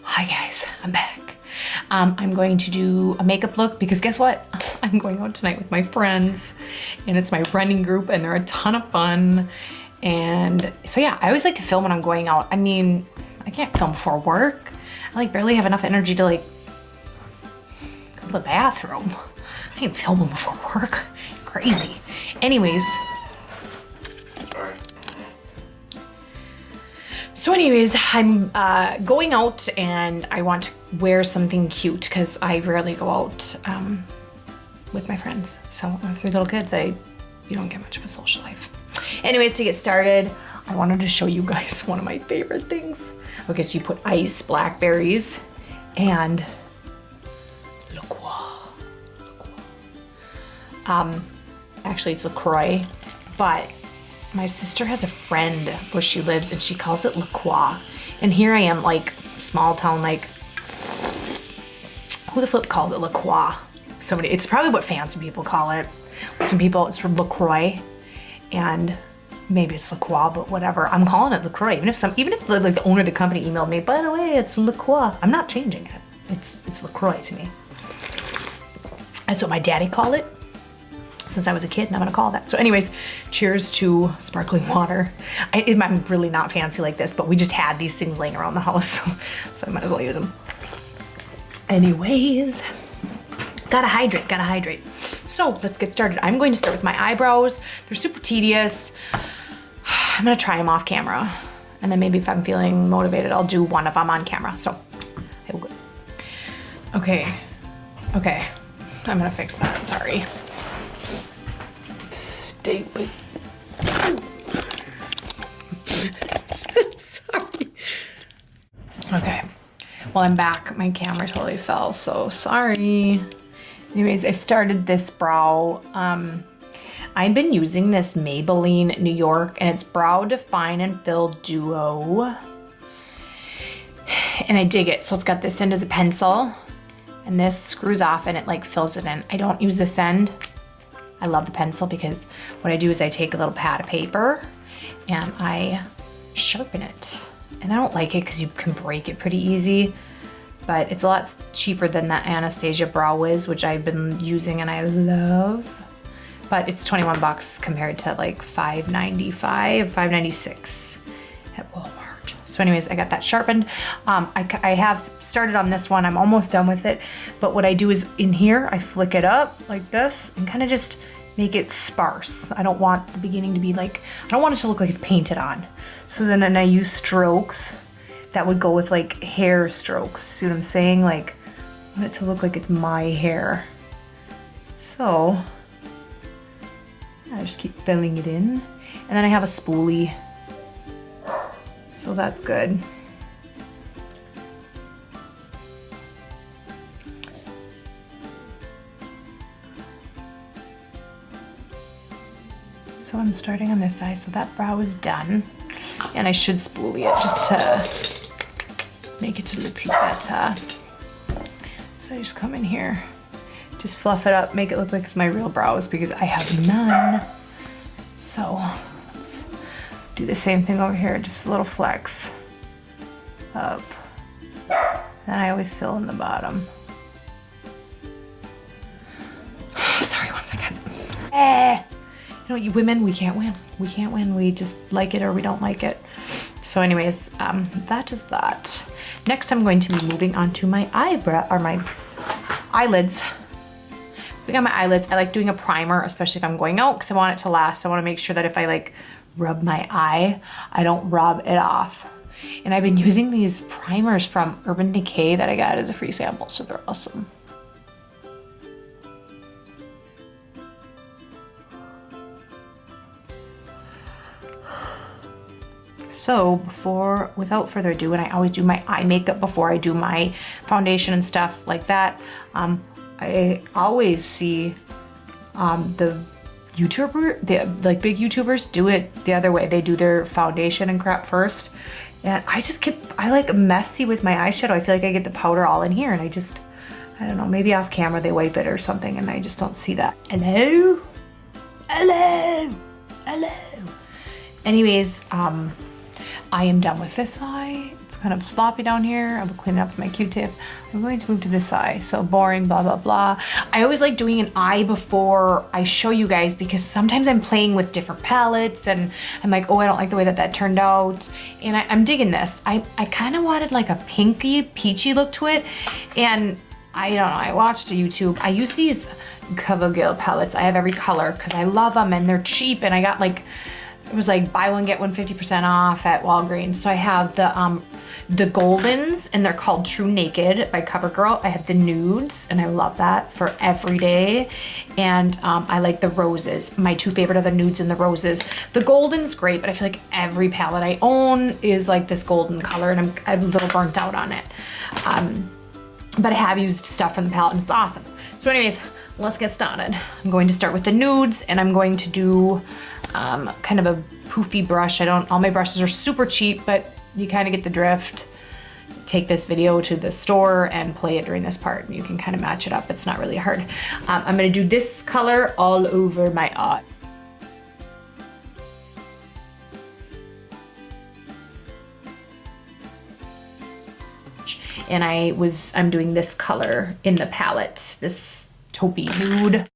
Hi guys, I'm back. I'm going to do a makeup look because guess what? I'm going out tonight with my friends and it's my running group and they're a ton of fun. And so yeah, I always like to film when I'm going out. I mean, I can't film before work. I like barely have enough energy to like go to the bathroom. I ain't filming before work. Crazy. Anyways. Sorry. So anyways, I'm going out and I want to wear something cute because I rarely go out with my friends. So with 3 little kids, you don't get much of a social life. Anyways, to get started, I wanted to show you guys one of my favorite things. Okay, so you put ice, blackberries, and actually it's LaCroix, but my sister has a friend where she lives and she calls it La Croix. And here I am, like small town, like who the flip calls it La Croix? Somebody, it's probably what fancy people call it. Some people, it's from LaCroix and maybe it's La Croix, but whatever. I'm calling it LaCroix. Even if like the owner of the company emailed me, by the way, it's La Croix. I'm not changing it. It's LaCroix to me. That's what my daddy called it since I was a kid, and I'm gonna call that. So anyways, cheers to sparkling water. I'm really not fancy like this, but we just had these things laying around the house, so I might as well use them. Anyways, gotta hydrate. So let's get started. I'm going to start with my eyebrows. They're super tedious. I'm gonna try them off camera, and then maybe if I'm feeling motivated, I'll do one of them on camera. So, I will go. Okay, I'm gonna fix that, sorry. Stupid. Sorry. Okay, well I'm back. My camera totally fell, so sorry. Anyways, I started this brow. I've been using this Maybelline New York and it's Brow Define and Fill Duo. And I dig it. So it's got this end as a pencil and this screws off and it like fills it in. I don't use this end. I love the pencil because what I do is I take a little pad of paper and I sharpen it. And I don't like it because you can break it pretty easy, but it's a lot cheaper than that Anastasia Brow Wiz, which I've been using and I love. But it's 21 bucks compared to like $5.95, $5.96 at Walmart. So anyways, I got that sharpened. I have started on this one. I'm almost done with it. But what I do is in here, I flick it up like this and kind of just make it sparse. I don't want the beginning to be like, I don't want it to look like it's painted on. So then I use strokes that would go with like hair strokes. See what I'm saying? Like, I want it to look like it's my hair. So I just keep filling it in. And then I have a spoolie. So that's good. So I'm starting on this side, so that brow is done. And I should spoolie it just to make it a little better. So I just come in here, just fluff it up, make it look like it's my real brows because I have none. So let's do the same thing over here, just a little flex up. Then I always fill in the bottom. Sorry, one second. You know, you women, we can't win. We can't win. We just like it or we don't like it. So anyways, that is that. Next, I'm going to be moving on to my eyebrow, or my eyelids. I got my eyelids. I like doing a primer, especially if I'm going out, because I want it to last. I want to make sure that if I like rub my eye, I don't rub it off. And I've been using these primers from Urban Decay that I got as a free sample, so they're awesome. So without further ado, and I always do my eye makeup before I do my foundation and stuff like that, I always see the like big YouTubers do it the other way. They do their foundation and crap first. And I like messy with my eyeshadow. I feel like I get the powder all in here and I don't know, maybe off camera they wipe it or something and I just don't see that. Hello? Hello? Hello? Anyways, I am done with this eye. It's kind of sloppy down here. I will clean it up with my Q-tip. I'm going to move to this eye. So boring, blah, blah, blah. I always like doing an eye before I show you guys because sometimes I'm playing with different palettes and I'm like, oh, I don't like the way that turned out. And I'm digging this. I kind of wanted like a pinky, peachy look to it. And I don't know, I watched a YouTube. I use these CoverGirl palettes. I have every color because I love them and they're cheap. And I got like, it was like buy one, get one 50% off at Walgreens. So I have the Goldens, and they're called True Naked by CoverGirl. I have the nudes, and I love that for every day. And I like the roses. My two favorite are the nudes and the roses. The Golden's great, but I feel like every palette I own is like this golden color, and I'm a little burnt out on it. But I have used stuff from the palette, and it's awesome. So anyways, let's get started. I'm going to start with the nudes, and I'm going to do kind of a poofy brush. All my brushes are super cheap, but you kind of get the drift. Take this video to the store and play it during this part. You can kind of match it up. It's not really hard. I'm gonna do this color all over my eye. And I'm doing this color in the palette, this taupey nude.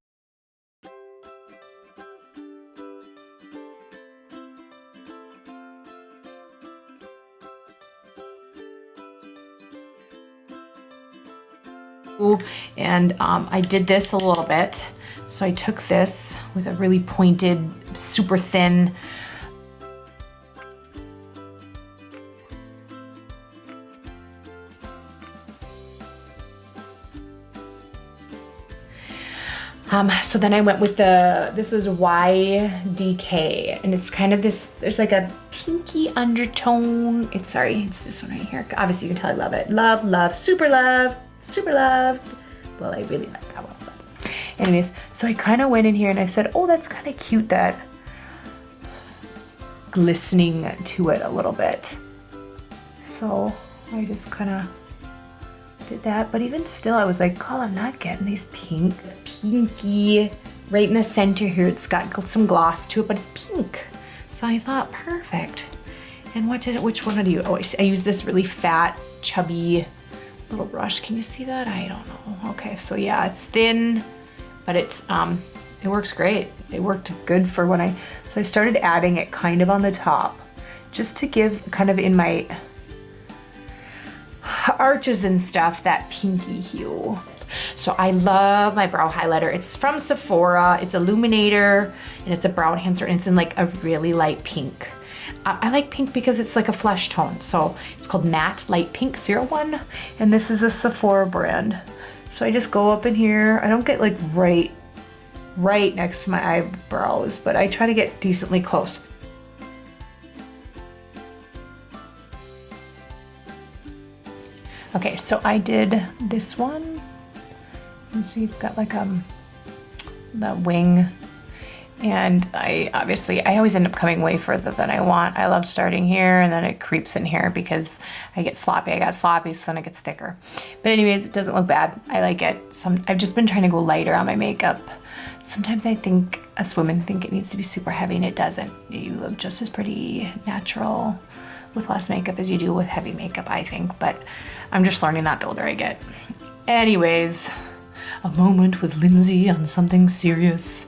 And I did this a little bit. So I took this with a really pointed, super thin so then I went with this was YDK, and it's kind of this, there's like a pinky undertone. It's this one right here. Obviously you can tell I love it. Love, love, super loved. Well, I really like that one. But anyways, so I kind of went in here and I said, oh, that's kind of cute, that glistening to it a little bit. So I just kind of did that, but even still I was like, oh, I'm not getting these pinky right in the center here. It's got some gloss to it, but it's pink. So I thought, perfect. And which one do you, oh, I use this really fat, chubby little brush. Can you see that? I don't know. Okay, so yeah, it's thin, but it works great. It worked good for so I started adding it kind of on the top, just to give kind of in my arches and stuff that pinky hue. So I love my brow highlighter. It's from Sephora. It's Illuminator, and it's a brow enhancer, and it's in like a really light pink. I like pink because it's like a flesh tone. So it's called Matte Light Pink 01, and this is a Sephora brand. So I just go up in here. I don't get like right next to my eyebrows, but I try to get decently close. Okay, so I did this one. And she's got like the wing. And I always end up coming way further than I want. I love starting here and then it creeps in here because I get sloppy. I got sloppy, so then it gets thicker. But anyways, it doesn't look bad. I like it. I've just been trying to go lighter on my makeup. Sometimes I think us women think it needs to be super heavy, and it doesn't. You look just as pretty natural with less makeup as you do with heavy makeup, I think. But I'm just learning that the older I get. Anyways, a moment with Lindsay on something serious.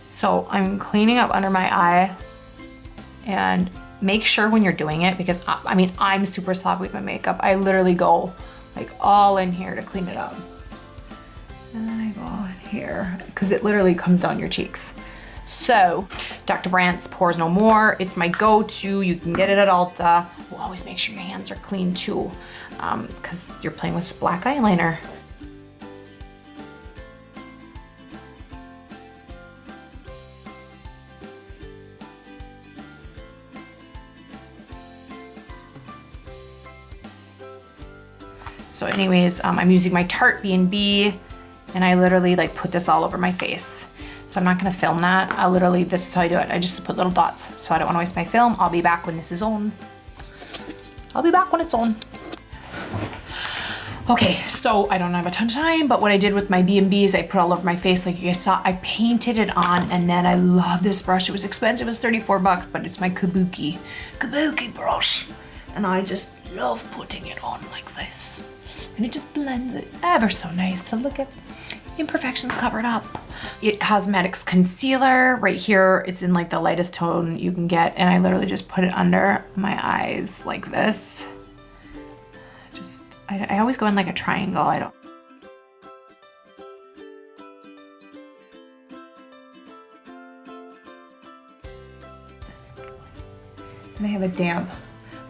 So I'm cleaning up under my eye, and make sure when you're doing it, because I mean, I'm super sloppy with my makeup. I literally go like all in here to clean it up. And then I go in here because it literally comes down your cheeks. So Dr. Brandt's Pores No More, it's my go-to. You can get it at Ulta. We'll always make sure your hands are clean too, because you're playing with black eyeliner. So anyways, I'm using my Tarte B&B, and I literally like put this all over my face. So I'm not gonna film that. I'll literally, this is how I do it. I just put little dots. So I don't wanna waste my film. I'll be back when this is on. I'll be back when it's on. Okay, so I don't have a ton of time, but what I did with my B&B is I put all over my face like you guys saw. I painted it on, and then I love this brush. It was expensive, it was 34 bucks, but it's my Kabuki brush. And I just love putting it on like this. And it just blends it ever so nice. So look at imperfections covered up. It Cosmetics concealer right here. It's in like the lightest tone you can get. And I literally just put it under my eyes like this. I always go in like a triangle. I don't. And I have a damp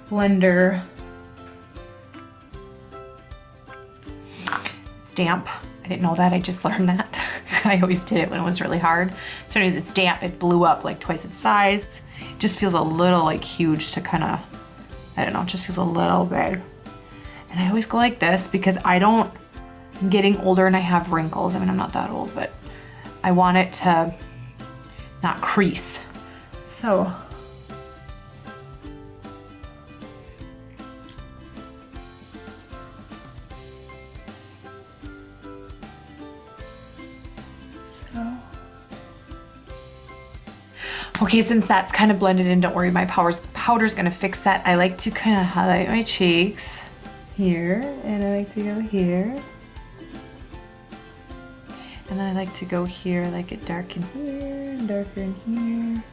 blender. It's damp. I didn't know that. I just learned that. I always did it when it was really hard. So anyways, it's damp. It blew up like twice its size. It just feels a little like huge to kind of, I don't know, it just feels a little big. And I always go like this because I'm getting older and I have wrinkles. I mean, I'm not that old, but I want it to not crease. So. Okay, since that's kind of blended in, don't worry, my powder's gonna fix that. I like to kind of highlight my cheeks here, and I like to go here. And then I like to go here, like it darken here, and darker in here.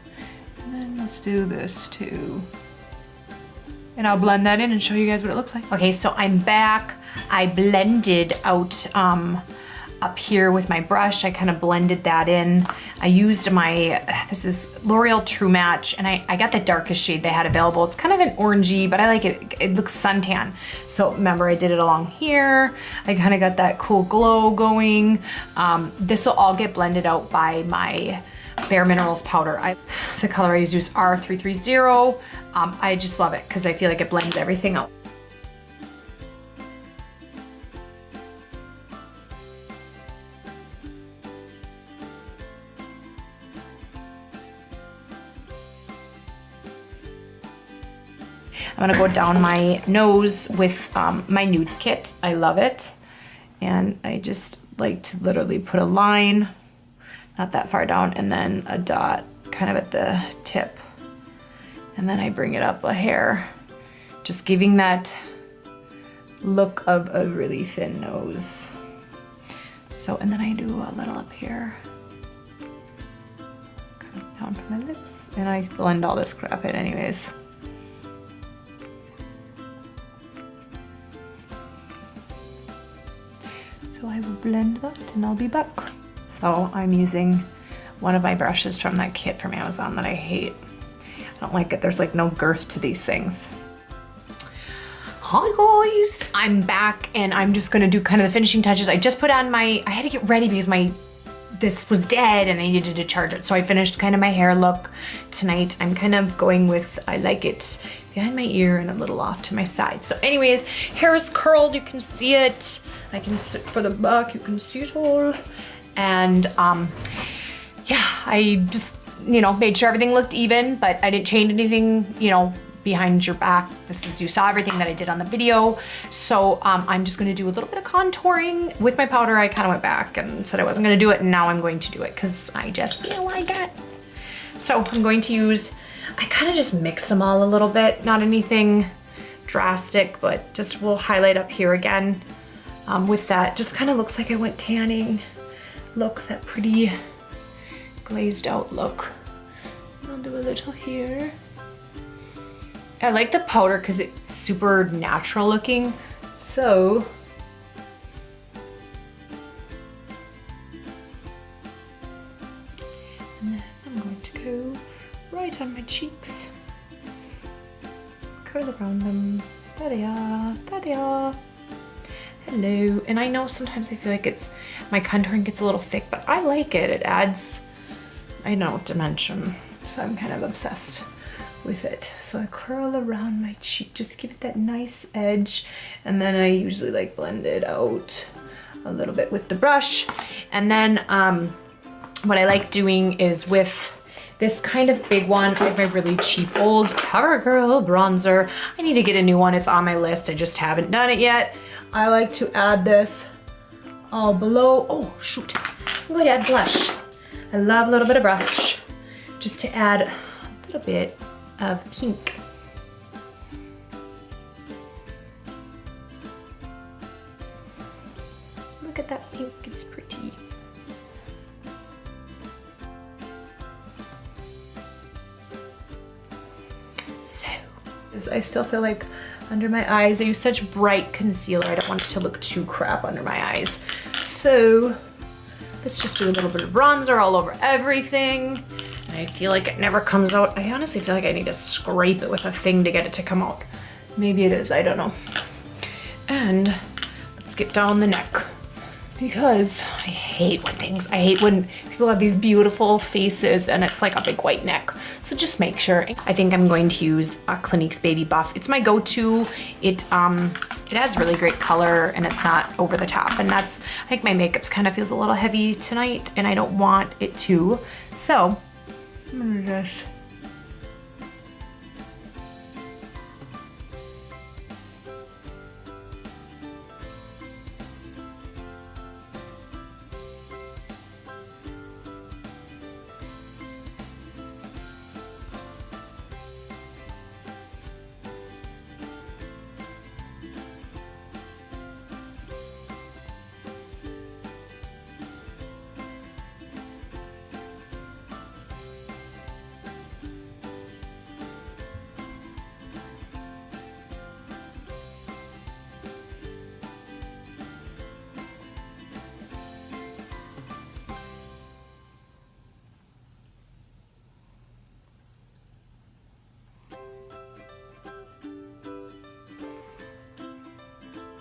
And then let's do this too. And I'll blend that in and show you guys what it looks like. Okay, so I'm back. I blended out up here with my brush. I kind of blended that in. I used this is L'Oreal True Match, and I got the darkest shade they had available. It's kind of an orangey, but I like it. It looks suntan. So remember, I did it along here. I kind of got that cool glow going. This will all get blended out by my Bare Minerals powder. The color I use is R330. I just love it because I feel like it blends everything out. I'm gonna go down my nose with my Nudes kit. I love it. And I just like to literally put a line, not that far down, and then a dot kind of at the tip. And then I bring it up a hair, just giving that look of a really thin nose. So, and then I do a little up here, coming down from my lips, and I blend all this crap in anyways. So I will blend that and I'll be back. So I'm using one of my brushes from that kit from Amazon that I hate. I don't like it. There's like no girth to these things. Hi guys, I'm back and I'm just gonna do kind of the finishing touches. I just put on I had to get ready because this was dead and I needed to charge it. So I finished kind of my hair look tonight. I'm kind of going with, I like it behind my ear and a little off to my side. So anyways, hair is curled, you can see it. I can sit for the back, you can see it all. And yeah, I just, made sure everything looked even, but I didn't change anything, behind your back. You saw everything that I did on the video. So I'm just gonna do a little bit of contouring with my powder. I kind of went back and said I wasn't gonna do it, and now I'm going to do it because I just feel like it. So I'm going to use, I kind of just mix them all a little bit, not anything drastic, but just we'll highlight up here again with that. Just kind of looks like I went tanning. Look, that pretty glazed out look. I'll do a little here. I like the powder because it's super natural looking. So, and then I'm going to go right on my cheeks. Curl around them. There they are, there they are. Hello. And I know sometimes I feel like my contouring gets a little thick, but I like it. It adds, dimension. So I'm kind of obsessed with it. So I curl around my cheek, just give it that nice edge. And then I usually like blend it out a little bit with the brush. And then what I like doing is with this kind of big one, I have my really cheap old CoverGirl bronzer. I need to get a new one, it's on my list, I just haven't done it yet. I like to add this all below. Oh shoot, I'm going to add blush. I love a little bit of brush, just to add a little bit of pink. Look at that pink, it's pretty. So, I still feel like under my eyes, I use such bright concealer, I don't want it to look too crap under my eyes. So, let's just do a little bit of bronzer all over everything. And I feel like it never comes out. I honestly feel like I need to scrape it with a thing to get it to come out. Maybe it is, I don't know. And let's get down the neck. Because I hate when people have these beautiful faces and it's like a big white neck. So just make sure. I think I'm going to use a Clinique's Baby Buff. It's my go-to. It has really great color and it's not over the top. And I think my makeup's kind of feels a little heavy tonight and I don't want it to. So I'm gonna just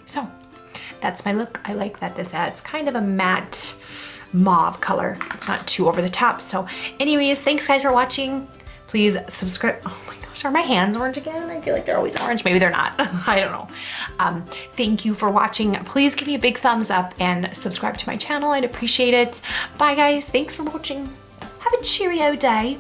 so that's my look. I like that this adds kind of a matte mauve color. It's not too over the top. So anyways, thanks guys for watching. Please subscribe. Oh my gosh, are my hands orange again? I feel like they're always orange. Maybe they're not. I don't know. Thank you for watching. Please give me a big thumbs up and subscribe to my channel. I'd appreciate it. Bye guys. Thanks for watching. Have a cheerio day.